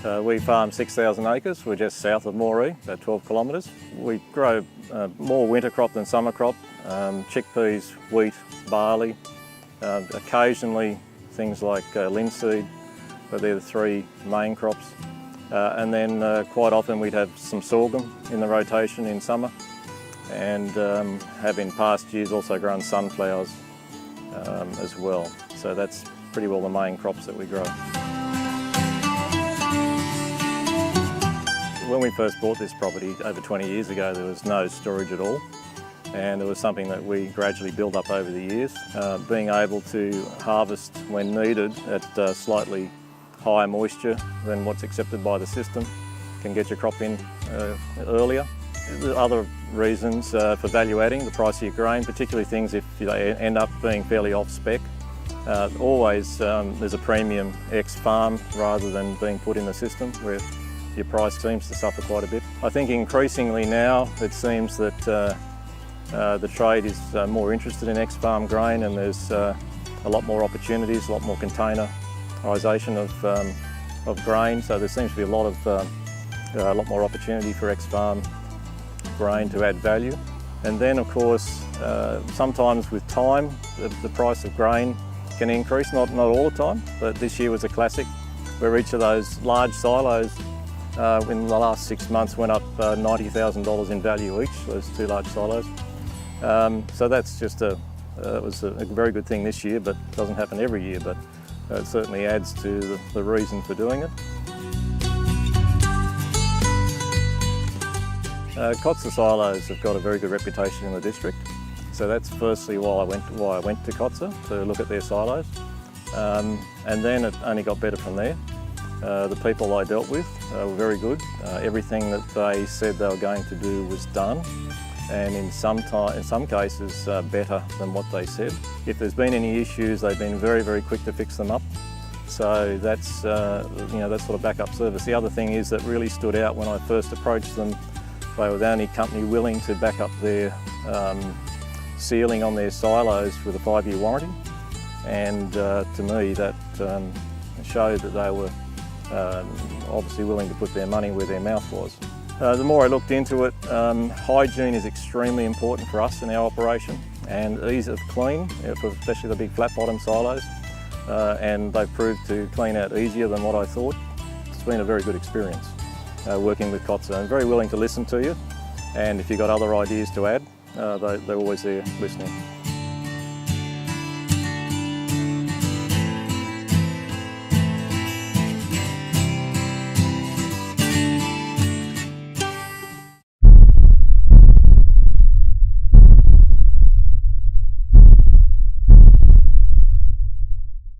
We farm 6,000 acres. We're just south of Moree, about 12 kilometres. We grow more winter crop than summer crop, chickpeas, wheat, barley, occasionally things like linseed, but they're the three main crops. And then quite often we'd have some sorghum in the rotation in summer, and have in past years also grown sunflowers as well. So that's pretty well the main crops that we grow. When we first bought this property over 20 years ago, there was no storage at all, and it was something that we gradually built up over the years. Being able to harvest when needed at slightly higher moisture than what's accepted by the system can get your crop in earlier. The other reasons for value adding, the price of your grain, particularly things if they end up being fairly off spec. Always there's a premium ex-farm rather than being put in the system, where your price seems to suffer quite a bit. I think increasingly now it seems that the trade is more interested in ex-farm grain, and there's a lot more opportunities, a lot more containerisation of grain. So there seems to be a lot more opportunity for ex-farm grain to add value. And then of course, sometimes with time, the price of grain can increase, not all the time, but this year was a classic where each of those large silos in the last 6 months went up $90,000 in value each, those two large silos. So that's just it was a very good thing this year, but it doesn't happen every year, but it certainly adds to the reason for doing it. Kotzer silos have got a very good reputation in the district, so that's firstly why I went to Kotzer to look at their silos, and then it only got better from there. The people I dealt with were very good. Everything that they said they were going to do was done, and in some cases better than what they said. If there's been any issues, they've been very quick to fix them up. So that's that sort of backup service. The other thing is that really stood out when I first approached them. They were the only company willing to back up their sealing on their silos with a 5-year warranty, and to me that showed that they were obviously willing to put their money where their mouth was. The more I looked into it, hygiene is extremely important for us in our operation, and ease of clean, especially the big flat bottom silos, and they've proved to clean out easier than what I thought. It's been a very good experience working with Kotzer, and very willing to listen to you, and if you've got other ideas to add, they're always there listening.